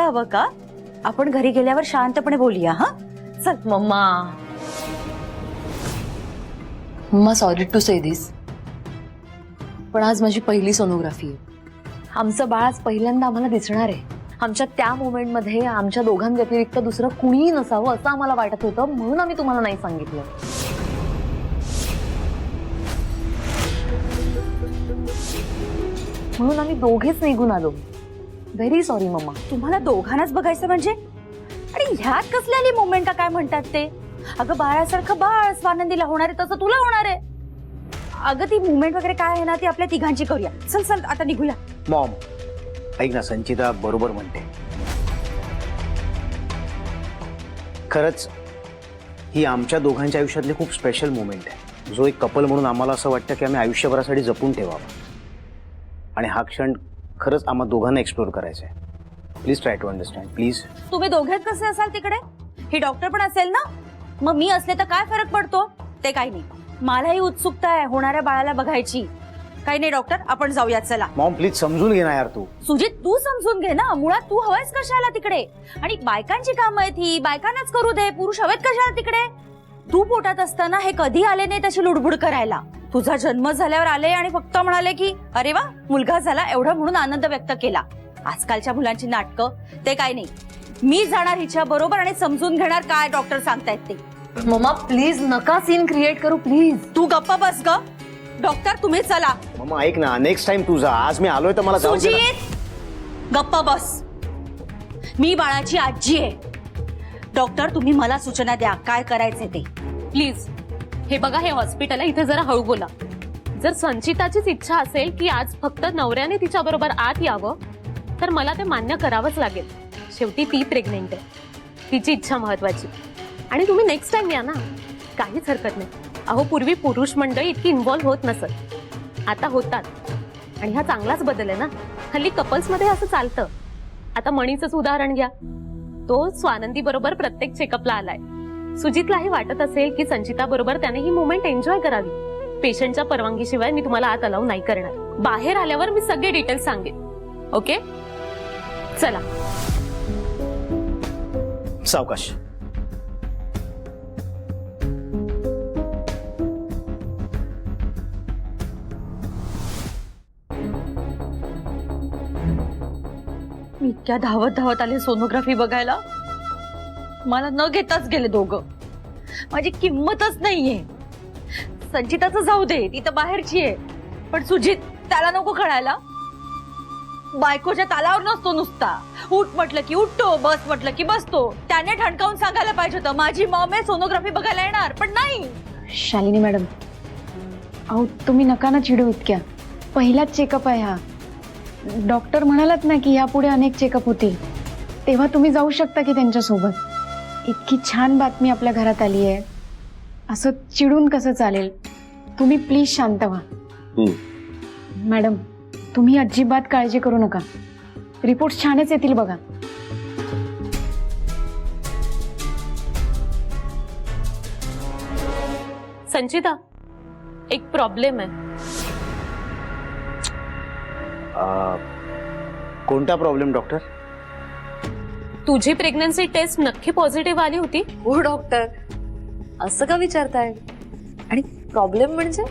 हवं का? आपण घरी गेल्यावर शांतपणे बोलूया. हा चल. मम्मा सॉरी टू से दिस, पण आज माझी पहिली सोनोग्राफी आहे. आमचं बाळ आज पहिल्यांदा आम्हाला दिसणार आहे. आमच्या त्या मोमेंटमध्ये आमच्या दोघांव्यतिरिक्त दुसरं कुणीही नसावं असं आम्हाला वाटत होतं, म्हणून आम्ही तुम्हाला नाही सांगितलं. म्हणून आम्ही दोघेच निघून आलो. व्हेरी सॉरी मम्मा. तुम्हाला दोघांनाच बघायचं म्हणजे? आणि ह्यात कसलेली मोमेंट काय म्हणतात ते? अगं बाळासारखं बाळ स्वानंदीला होणार आहे तसं तुला होणार आहे. अगं ती मुवमेंट वगैरे काय आहे ना ती आपल्या तिघांची करूया. चल चल आता निघूया. मॉम ऐक ना, संचिता बरोबर म्हणते. खरंच ही आमच्या दोघांच्या आयुष्यातली खूप स्पेशल मोमेंट आहे, जो एक कपल म्हणून आम्हाला असं वाटतं की आम्ही आयुष्यभरासाठी जपून ठेवावा. आणि हा क्षण खरंच आम्हा दोघांना एक्सप्लोर करायचा आहे. Please try to understand please. तुम्ही दोघेच कसे असाल तिकडे? ही डॉक्टर पण असेल ना. मग मी असले तर काय फरक पडतो? ते काही नाही. मलाही उत्सुकता आहे होणाऱ्या बाळाला बघायची. काही नाही डॉक्टर, आपण जाऊयात चला. मॉम प्लीज समजून घे ना यार तू. सुजित तू समजून घे ना. मुळात तू हवायस कशाला तिकडे? आणि बायकांची कामं आहेत ही, बायकांनाच करू दे. पुरुष हवेत कशाला तिकडे? तू पोटात असताना हे कधी आले नाही तशी लुडबुड करायला. तुझा जन्म झाल्यावर आले आणि फक्त म्हणाले की अरे वा मुलगा झाला एवढं म्हणून आनंद व्यक्त केला. आजकालच्या मुलांची नाटकं ते काय नाही. मी जाणार हिच्या बरोबर आणि समजून घेणार काय डॉक्टर सांगतायत ते. मम्मा प्लीज नका सीन क्रिएट करू प्लीज. तू गप्पा बस ग. डॉक्टर तुम्ही चला. मम्मा ऐक ना, नेक्स्ट टाइम तू जा. आज मी आलोय तर मला जाऊ दे ना. सुजित गप्पा बस. मी बाळाची आजी आहे. डॉक्टर तुम्ही मला सूचना द्या काय करायचे ते प्लीज. हे बघा, हे हॉस्पिटल आहे, इथे जरा हळू बोला. जर संचिताचीच इच्छा असेल की आज फक्त नवऱ्याने तिच्या बरोबर आत यावं तर मला ते मान्य करावंच लागेल. शेवटी ती प्रेग्नेंट आहे, तिची इच्छा महत्वाची. आणि तुम्ही नेक्स्ट टाइम या ना, काहीच हरकत नाही. अहो पूर्वी पुरुष मंडळी इतकी इन्व्हॉल्व्ह होत नसत, आता होतात. आणि हा चांगलाच बदल आहे ना. हल्ली कपल्समध्ये असं चालतं. आता मणीचंच उदाहरण घ्या. तो स्वानंदी बरोबर प्रत्येक चेकअपला आलाय. सुजितलाही वाटत असेल की संचिता बरोबर त्याने ही मुवमेंट एन्जॉय करावी. पेशंटच्या परवानगीशिवाय मी तुम्हाला आत अलाउ नाही करणार. बाहेर आल्यावर मी सगळे डिटेल्स सांगेन. ओके चला. सावकाश. मी इतक्या धावत धावत आले सोनोग्राफी बघायला. मला न घेताच गेले दोघं. माझी किंमतच नाहीये. संचिताचं जाऊ दे, ती तर बाहेरची आहे. पण सुजित त्याला नको कळायला. बायकोच्या तालावर नसतो नुसता. उठ म्हटलं की उठतो, बस म्हटलं की बसतो. त्याने ठणकावून सांगायला पाहिजे होतं माझी मॉम आहे सोनोग्राफी बघायला येणार, पण नाही. शालिनी मॅडम, अहो तुम्ही नका ना चिडू इतक्या. पहिलाच चेकअप आहे हा. डॉक्टर म्हणालात ना की यापुढे अनेक चेकअप होतील, तेव्हा तुम्ही जाऊ शकता की त्यांच्यासोबत. इतकी छान बातमी आपल्या घरात आली आहे, असं चिडून कसं चालेल? तुम्ही प्लीज शांत व्हा. मॅडम तुम्ही अजिबात काळजी करू नका. रिपोर्ट छानच येतील बघा. संचिता, एक प्रॉब्लेम आहे. कोणता प्रॉब्लेम डॉक्टर? तुझी प्रेग्नन्सी टेस्ट नक्की पॉझिटिव्ह आली होती? हो डॉक्टर, असं का विचारताय? आणि प्रॉब्लेम म्हणजे?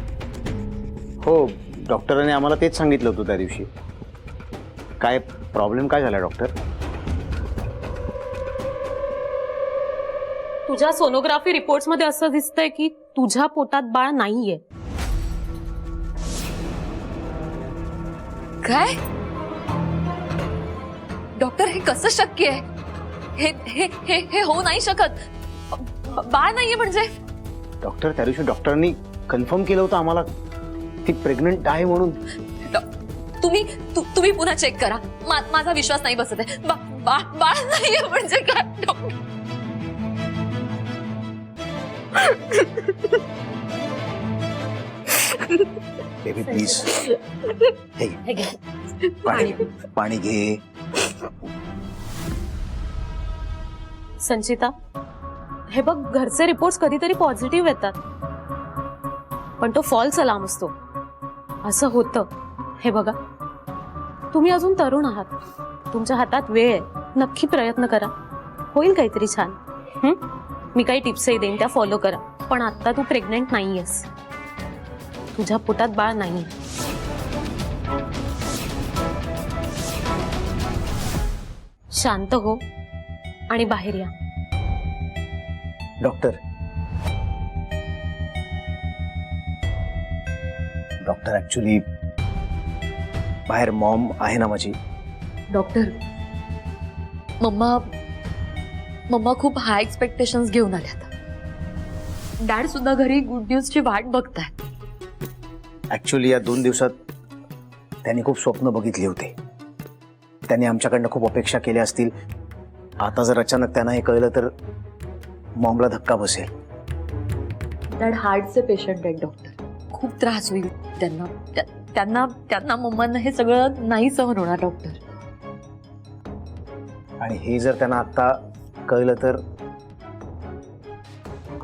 हो, डॉक्टरांनी आम्हाला तेच सांगितलं होतं त्या दिवशी. काय प्रॉब्लेम काय झाला डॉक्टर? तुझ्या सोनोग्राफी रिपोर्ट्स मध्ये असं दिसतंय की तुझ्या पोटात बाळ नाहीये. काय डॉक्टर, हे कसं शक्य आहे? हे हे हे हे होऊ नाही शकत. बाळ नाहीये म्हणजे? डॉक्टर त्या दिवशी डॉक्टरांनी कन्फर्म केलं होतं आम्हाला ती प्रेग्नंट आहे म्हणून. तुम्ही पुन्हा चेक करा. माझा विश्वास नाही बसत आहे. बाळ नाहीये म्हणजे काय डॉक्टर? बेबी प्लीज, पाणी घे. संचिता, हे बघ, घरचे रिपोर्ट्स कधीतरी पॉझिटिव्ह येतात, पण तो फॉल्स अलार्म असतो. असं होतं. हे बघा, तुम्ही अजून तरुण आहात, तुमच्या हातात वेळ आहे. नक्की प्रयत्न करा, होईल काहीतरी छान. मी काही टिप्सही देईन, त्या फॉलो करा. पण आता तू प्रेग्नेंट नाहीयेस, तुझ्या पोटात बाळ नाही. शांत हो आणि बाहेर या. डॉक्टर ऍक्च्युली बाहेर मॉम आहे ना माझी. डॉक्टर, मम्मा खूप हाय एक्सपेक्टेशन्स घेऊन आल्यात. डॅड सुद्धा घरी गुड न्यूजची वाट बघतायत. ऍक्च्युली या 2 दिवसात त्यांनी खूप स्वप्न बघितली होते. त्यांनी आमच्याकडनं खूप अपेक्षा केल्या असतील. आता जर अचानक त्यांना हे कळलं तर मॉमला धक्का बसेल. डॅड हार्टचे पेशंट आहेत डॉक्टर, खूप त्रास होईल त्यांना. त्यांना मम्मांना हे सगळं नाही सहन होणार डॉक्टर. आणि हे जर त्यांना आता कळलं तर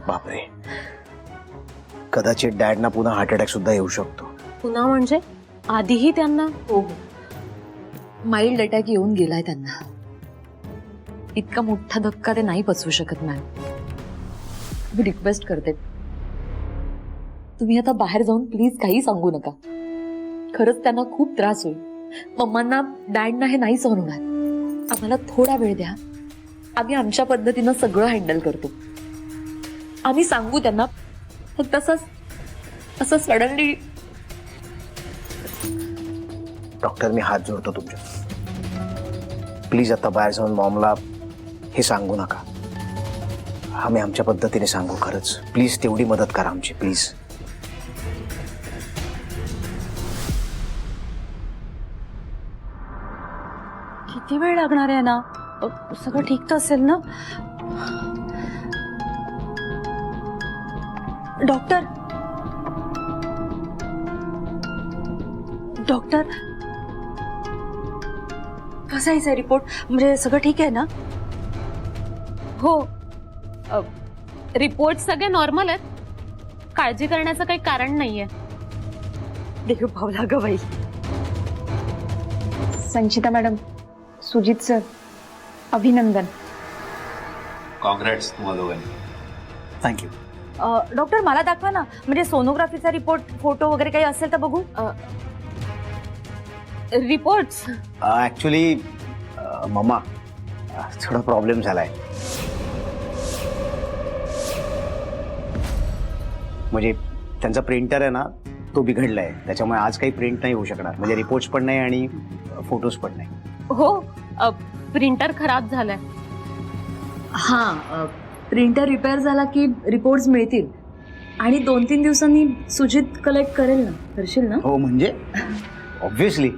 बापरे, कदाचित डॅडना पुन्हा हार्ट अटॅक सुद्धा येऊ शकतो. पुन्हा म्हणजे आधीही त्यांना? हो, माइल्ड अटॅक येऊन गेलाय त्यांना. इतका मोठा धक्का ते नाही पचवू शकत मॅम. मी रिक्वेस्ट करते, तुम्ही आता बाहेर जाऊन प्लीज काही सांगू नका. खरंच त्यांना खूप त्रास होईल. मम्मांना डॅडना हे नाही सहन होणार. आम्हाला थोडा वेळ द्या, आम्ही आमच्या पद्धतीनं सगळं हँडल करतो. आम्ही सांगू त्यांना, फक्त असं सडनली. डॉक्टर मी हात जोडतो तुमच्या, प्लीज आता बाहेर जाऊन मॉमला हे सांगू नका. आम्ही आमच्या पद्धतीने सांगू. खरंच प्लीज तेवढी मदत करा आमची, प्लीज. किती वेळ लागणार आहे ना? सगळं ठीक तर असेल ना? डॉक्टर कसा आहे रिपोर्ट? म्हणजे सगळं ठीक आहे ना? हो, रिपोर्ट सगळे नॉर्मल आहेत. काळजी करण्याचं काही कारण नाहीये. देव भावला ग बाई. संचिता मॅडम, सुजित सर, अभिनंदन. कॉंग्रॅट्स तुम्हाला दोघांनी. थँक्यू. डॉक्टर मला दाखवा ना, म्हणजे सोनोग्राफीचा रिपोर्ट, फोटो वगैरे काही असेल तर बघू. रिपोर्ट्स? ऍक्च्युली मम्मा, थोडा प्रॉब्लेम झालाय. म्हणजे त्यांचा प्रिंटर आहे ना, तो बिघडलाय. त्याच्यामुळे आज काही प्रिंट नाही होऊ शकणार. म्हणजे रिपोर्ट्स पण नाही आणि फोटोज पण नाही. हो, प्रिंटर खराब झालाय. हां, प्रिंटर रिपेअर झाला की रिपोर्ट्स मिळतील. आणि 2-3 दिवसांनी सुजित कलेक्ट करेल ना, करशील ना? हो, म्हणजे ऑब्व्हियसली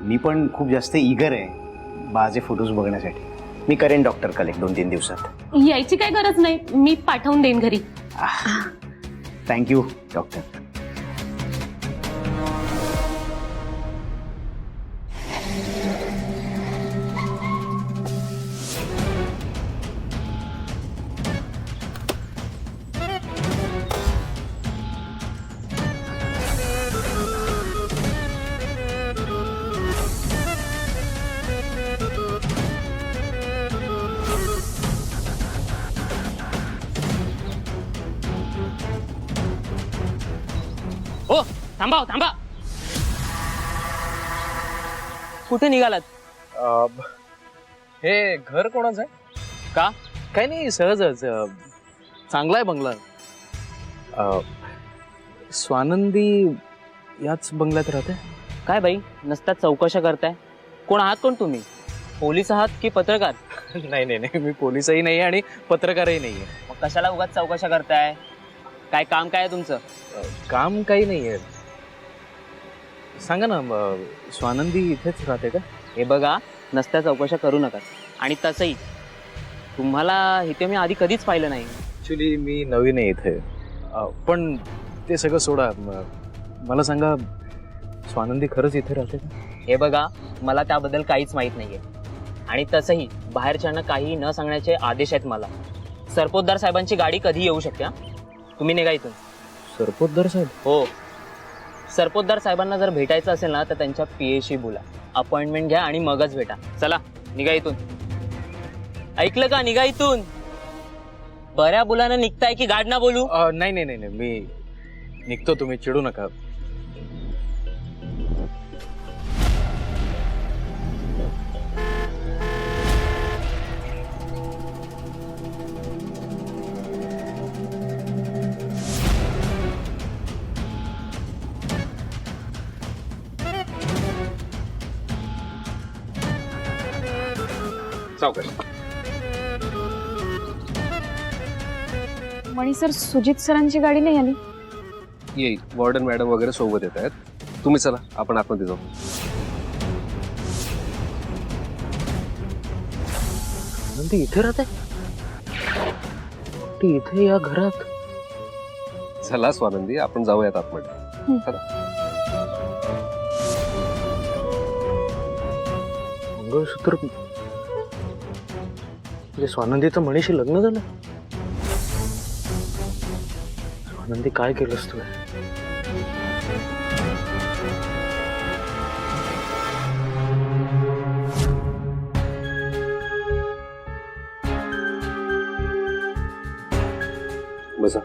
मी पण खूप जास्त ईगर आहे माझे फोटोज बघण्यासाठी. मी करेन डॉक्टर कलेक्ट 2-3 दिवसात. यायची काही गरज नाही, मी पाठवून देईन घरी. Thank you doctor. हो, थांबा थांबा. कुठे निघालात? हे घर कोणाचं आहे? का? काही नाही, सहजच. चांगला आहे बंगला. स्वानंदी याच बंगल्यात राहते. काय बाई, नसतात चौकशा करताय? कोण आहात कोण तुम्ही? पोलीस आहात की पत्रकार? नाही नाही नाही, मी पोलीसही नाही आणि पत्रकारही नाहीये. मग कशाला उगाच चौकशा करताय? काय काम काय आहे तुमचं? काम काही नाहीये. सांगा ना, स्वानंदी इथेच राहते का? हे बघा, नसत्या चौकशा करू नका. आणि तसंही तुम्हाला इथे मी आधी कधीच पाहिलं नाही. ऍक्च्युली मी नवीन आहे इथे. पण ते सगळं सोडा. मला सांगा, स्वानंदी खरंच इथे राहते का? हे बघा, मला त्याबद्दल काहीच माहीत नाहीये. आणि तसंही बाहेरच्यांना काही न सांगण्याचे आदेश आहेत मला. सरपोतदार साहेबांची गाडी कधी येऊ शकते. तुम्ही निघा इथून. सरपोतदार साहेब? हो, सरपोतदार साहेबांना जर भेटायचं असेल ना, तर त्यांच्या PA शी बोला. अपॉइंटमेंट घ्या आणि मगच भेटा. चला, निघा इथून. ऐकलं का? निघा इथून. बऱ्या बोलानं निघताय की गाड ना बोलू? नाही नाही नाही नाही, मी निघतो, तुम्ही चिडू नका. सावकाश. मणी सर, सुजित सरांची गाडी नाही आली. येईल, वॉर्डन मॅडम वगैरे सोबत येत आहेत. तुम्ही चला, आपण आतमध्ये जाऊ. ती इथे राहते, ती इथे या घरात. चला स्वानंदी, आपण जाऊयात आतमध्ये. चला. मंगळसूत्र म्हणजे स्वानंदीचं मणीशी लग्न झालं. स्वानंदी काय केलंस तू? बसा.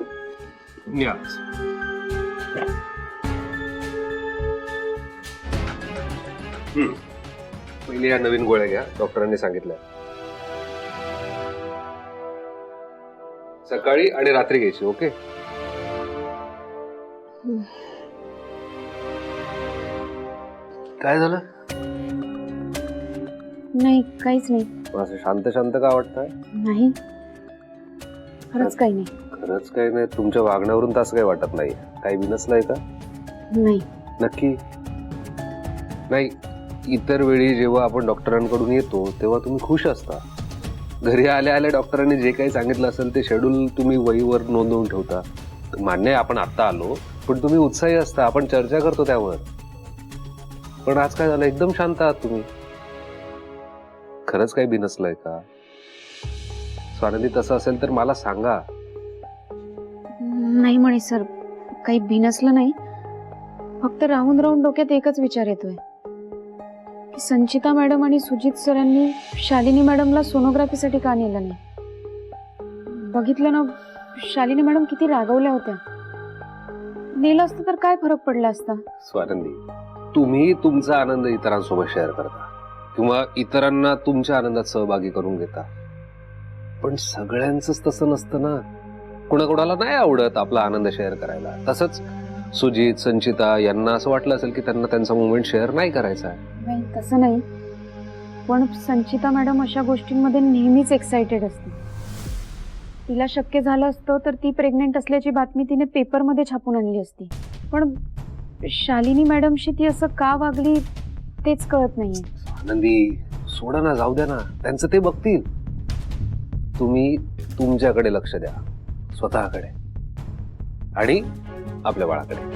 या. पहिले या नवीन गोळ्या घ्या, डॉक्टरांनी सांगितलं. सकाळी आणि रात्री घ्यायची. ओके? काय झालं? नाही, काहीच नाही. असं शांत शांत का वाटतंय? नाही, खरंच काही नाही. खरंच काही नाही. तुमच्या वागण्यावरून तसं काही वाटत नाही. काही बिनसलंय का? नाही. नक्की नाही. इतर वेळी जेव्हा आपण डॉक्टरांकडून येतो तेव्हा तुम्ही खुश असता. घरी आल्या आल्या डॉक्टरांनी जे काही सांगितलं असेल ते शेड्यूल तुम्ही वहीवर नोंदवून ठेवता. मान्य आहे आपण आत्ता आलो, पण तुम्ही उत्साही असता, आपण चर्चा करतो त्यावर. पण आज काय झालं? एकदम शांत आहात तुम्ही. खरंच काही बिनसलंय का? स्वानंदी तसं असेल तर मला सांगा. नाही म्हणे सर, काही बिनसलं नाही. फक्त राहून राहून डोक्यात एकच विचार येतोय की संचिता मॅडम आणि सुजित सरांनी शालिनी मॅडमला सोनोग्राफीसाठी का नेलं नाही. बघितलं ना, शालिनी मॅडम किती रागवल्या होत्या. नेलं असतं तर काय फरक पडला असता. स्वानंदी, तुम्ही तुमचा आनंद इतरांसोबत शेअर करता किंवा इतरांना तुमच्या आनंदात सहभागी करून घेता, पण सगळ्यांचंच तसं नसतं ना. कोणाकोणाला नाही आवडत आपला आनंद शेअर करायला. तसंच सुजित, संचिता यांना असं वाटलं असेल की त्यांना त्यांचा मोमेंट शेअर नाही करायचा आहे. नाही, तसं नाही. पण संचिता मॅडम अशा गोष्टींमध्ये नेहमीच एक्साइटेड असते. तिला शक्य झालं असतं तर ती प्रेग्नेंट असल्याची बातमी तिने पेपरमध्ये छापून आणली असती. पण शालिनी मॅडमशी ती असं का वागली तेच कळत नाहीये. आनंदी, सोडा ना, जाऊ द्या ना, त्यांचं ते बघतील. तुम्ही तुमच्याकडे लक्ष द्या, स्वतःकडे आणि आपल्या बाळाकडे.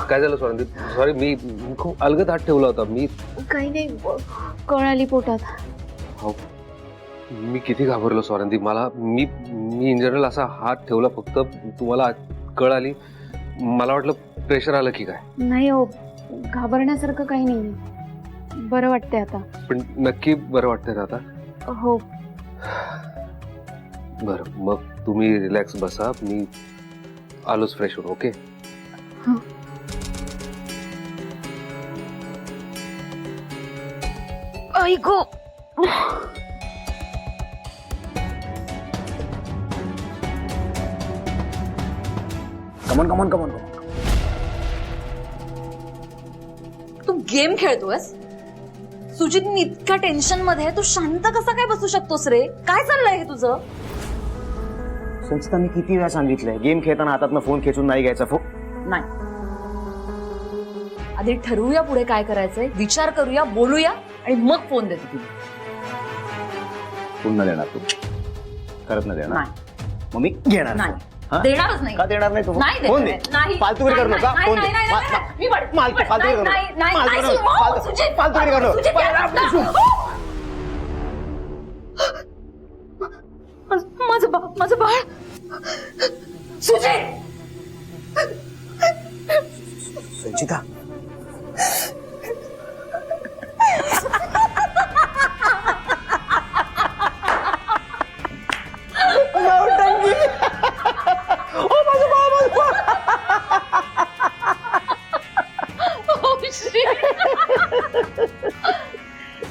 काय झालं स्वानंदी? सॉरी, मी खूप अलगद हात ठेवला होता. मी काही नाही, कळ आली पोटात. हो, मी किती घाबरलो स्वानंदी. मला मी इन जनरल असा हात ठेवला फक्त, तुम्हाला कळ आली. मला वाटलं प्रेशर आलं की काय. नाही हो, घाबरण्यासारखं काही नाही. बरं वाटतंय आता. पण नक्की बरं वाटतंय ना आता? हो. बरं, मग तुम्ही रिलॅक्स बसा, मी आलोच फ्रेश होऊन. ओके? ऐको, कमॉन कमॉन कमॉन. तू गेम खेळतोयस? सुजित इतक्या टेन्शन मध्ये, तू शांत कसा काय बसू शकतोस रे? काय चाललंय हे तुझं? संचिता, मी किती वेळा सांगितलंय गेम खेळताना हातातनं फोन खेचून नाही घ्यायचा. नाही, आधी ठरवूया पुढे काय करायचंय, विचार करूया, बोलूया आणि मग फोन देते तुला. पुन्हा देणार तू? करत नाही देणार? मग मी घेणार. नाही, देणारच नाही. का देणार नाही तू? नाही फोन दे. देणार. नाही. फालतूगिरी करू नका. नाही, फोन नाही, दे. नाही, नाही, नाही. मी पड- फालतूगिरी करू नाही, नका. नाही, फालतूगिरी नाही, करू नका. नाही, सुजित, फालतूगिरी करू नका. सुजित, माझं बाळ सुजित. संचिता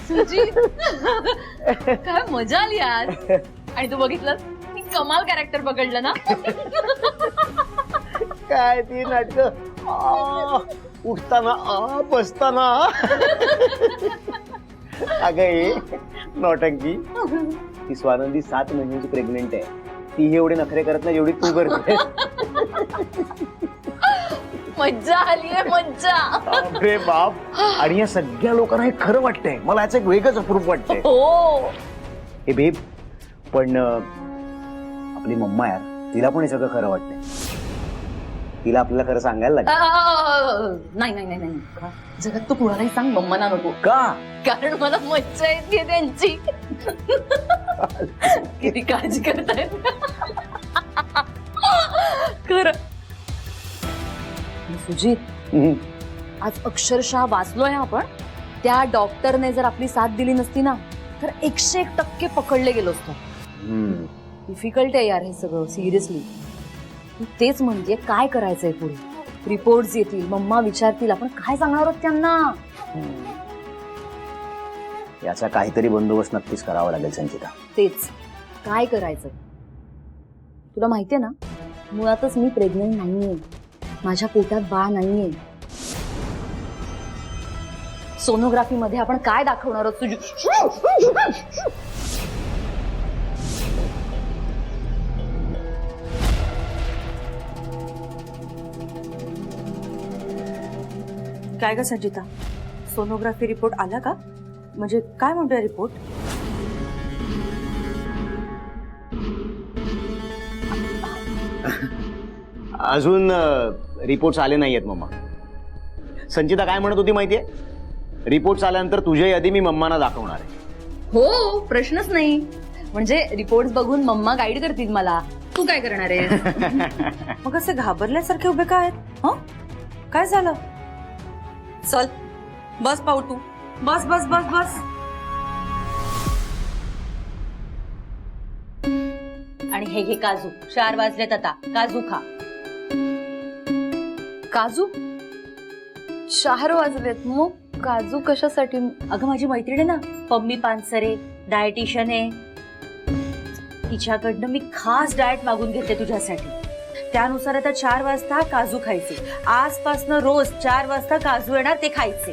सुजित काय मजा आली आज. आणि तू बघितलं मी कमाल कॅरेक्टर पकडलं ना. काय ती नाटक उठताना बसताना अगं ये नौटंकी. ती स्वानंदी 7 महिन्यांची प्रेग्नेंट आहे. ती हे एवढे नखरे करत नाही जेवढी तू करते. मज्जा आलीये मज्जा. अरे बाप. आणि या सगळ्या लोकांना हे खरं वाटतंय. मला याचं एक वेगळंच अप्रूप वाटतंय. हो हे बेब पण आपली मम्मा यार तिला पण हे सगळं खरं वाटतंय. तिला आपल्याला खरं सांगायला लागेल. नाही नाही नाही नाही जगात तू कुणालाही सांग मम्माना नको. का? कारण मला मज्जा येते त्यांची. किती काळजी करतायत खरं. सुजित आज अक्षरशः वाचलोय आपण. त्या डॉक्टरने जर आपली साथ दिली नसती ना तर 101% पकडले गेलो असतो. डिफिकल्ट आहे यार हे सगळं सिरियसली. तेच म्हणजे काय करायचंय पुढे. रिपोर्ट्स येतील, मम्मा विचारतील, आपण काय सांगणार आहोत त्यांना. याचा काहीतरी बंदोबस्त नक्कीच करावा लागेल संचिता. तेच काय करायचं. तुला माहितीये ना मुळातच मी प्रेग्नंट नाहीये. माझ्या पोटात बाळ नाहीये. सोनोग्राफी मध्ये आपण काय दाखवणार आहोत तुझी. काय ग संचिता, सोनोग्राफी रिपोर्ट आला का? म्हणजे काय म्हणतोय रिपोर्ट? अजून रिपोर्ट्स आले नाहीयेत मम्मा. संचिता काय म्हणत होती माहितीये, रिपोर्ट्स आल्यानंतर तुझ्या यादी मी मम्माना दाखवणार आहे. हो प्रश्नच नाही. म्हणजे रिपोर्ट बघून मम्मा गाईड करतील मला. तू काय करणार आहे. मग असे घाबरल्यासारखे उभे काय आहेत? हं? काय झालं? चल बस पाहू तू. बस बस बस बस. आणि हे घे काजू. 4 वाजलेत आता. काजू खा. काजू 4 वाजलेत मग काजू कशासाठी. अगं माझी मैत्रीण आहे ना पम्मी पानसरे, डायटिशियन आहे. तिच्याकडनं मी खास डाएट मागून घेते तुझ्यासाठी. त्यानुसार आता 4 वाजता काजू खायचे. आजपासनं रोज 4 वाजता काजू येणार ते खायचे.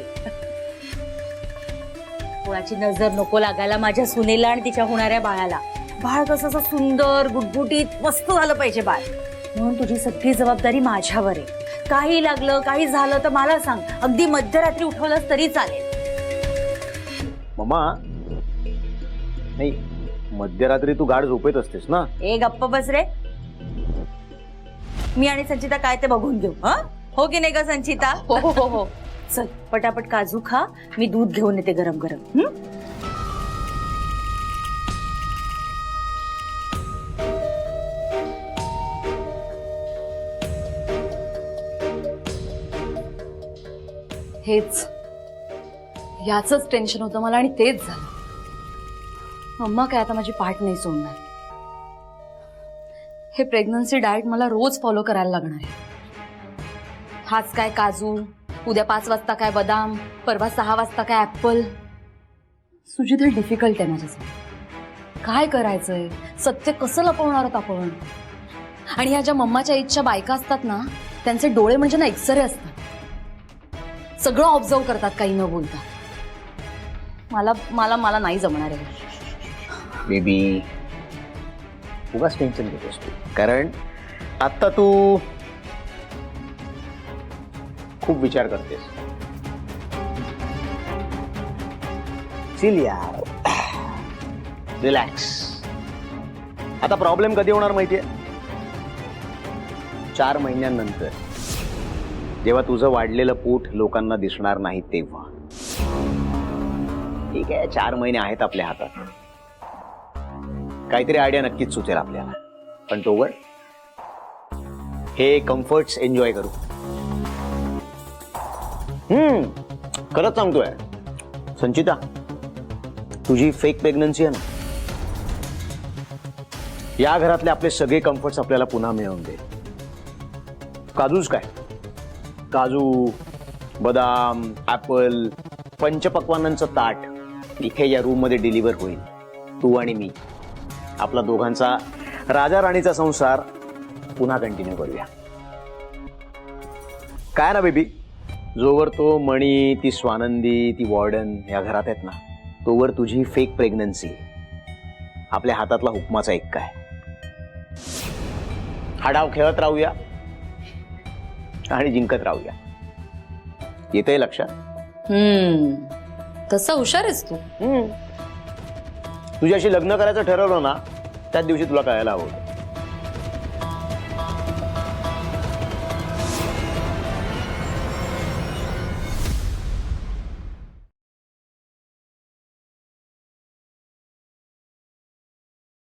कोणाची नजर नको लागायला माझ्या सुनेला आणि तिच्या होणाऱ्या बाळाला. बाळ कसं सुंदर गुटगुटीत मस्त झालं पाहिजे बाळ. म्हणून तुझी सगळी जबाबदारी माझ्यावर आहे. काही लागलं काही झालं तर मला सांग. अगदी मध्यरात्री उठवलंस तरी चालेल. मम्मा नाही, मध्यरात्री तू गाढ झोपेत असतेस ना. ए गप्प बस रे. मी आणि संचिता काय ते बघून घेऊ. हो की नाही ग संचिता? हो हो हो. चल पटापट काजू खा. मी दूध घेऊन येते गरम गरम. हेच याचंच टेन्शन होतं मला आणि तेच झालं. मम्मा काय आता माझी पाठ नाही सोडणार. हे प्रेग्नन्सी डाएट मला रोज फॉलो करायला लागणार आहे. आज काय काजू, उद्या 5 वाजता काय बदाम, परवा 6 वाजता काय ऍपल. सुजित हे डिफिकल्ट आहे माझ्यासाठी. काय करायचंय, सत्य कसं लपवणार आहोत आपण. आणि ह्या ज्या मम्माच्या एजच्या बायका असतात ना त्यांचे डोळे म्हणजे ना एक्सरे असतात. सगळं ऑब्झर्व करतात काही न बोलता. मला मला मला नाही जमणार आहे. बेबी उगाच टेन्शन घेतोस तू. कारण आता तू खूप विचार करतेस. चिल यार, रिलॅक्स. आता प्रॉब्लेम कधी होणार माहितीये? 4 महिन्यांनंतर, जेव्हा तुझं वाढलेलं पोट लोकांना दिसणार नाही तेव्हा. ठीक आहे, 4 महिने आहेत आपल्या हातात. काहीतरी आयडिया नक्कीच सुचेल आपल्याला. पण तोवर हे कम्फर्ट्स एन्जॉय करू. खरंच सांगतोय संचिता, तुझी फेक प्रेग्नन्सी आहे ना, या घरातले आपले सगळे कम्फर्ट्स आपल्याला पुन्हा मिळवून दे. काजूच काय, काजू, बदाम, ऍपल, पंचपक्वानांचं ताट इथे या रूम मध्ये डिलिव्हर होईल. तू आणि मी आपला दोघांचा राजा राणीचा संसार पुन्हा कंटिन्यू करूया. काय ना बेबी, जोवर तो मणी, ती स्वानंदी, ती वॉर्डन या घरात आहेत ना, तोवर तुझी फेक प्रेग्नन्सी आपल्या हातातला हुकमाचा एक काय. हा डाव खेळत राहूया आणि जिंकत राहूया. येतंय लक्षात? तसा हुशार आहेस तू. तुझ्याशी लग्न करायचं ठरवलं ना, त्याच दिवशी तुला कळायला हवं.